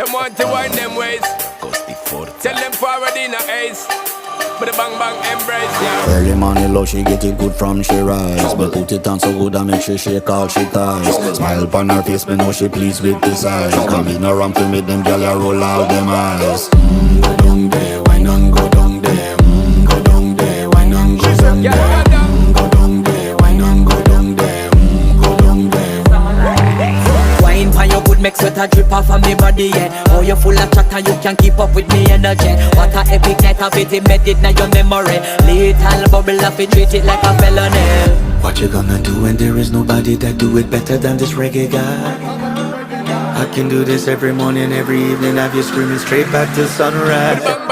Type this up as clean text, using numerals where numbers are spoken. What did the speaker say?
them want to wind them ways. Tell them forward in a ace. But the bang bang embrace, yeah. Early morning love, she get it good from she rise. But put it on so good and make she shake all she ties. Smile upon her face, me know she pleased with this eyes. Come in around to make them gyal a roll out them eyes. Go down there, why not go down there? Go down there, why not go down there? Go down there, why not go down there? Go down there. Wine pan your good, make sweat a drip off of me body, yeah. Oh, you full of chatter, you can't keep up with me energy. What a epic night of it, embedded now your memory. Little bubble of it, treat it like a felony. What you gonna do when there is nobody that do it better than this reggae guy? I can do this every morning, every evening, have you screaming straight back to sunrise.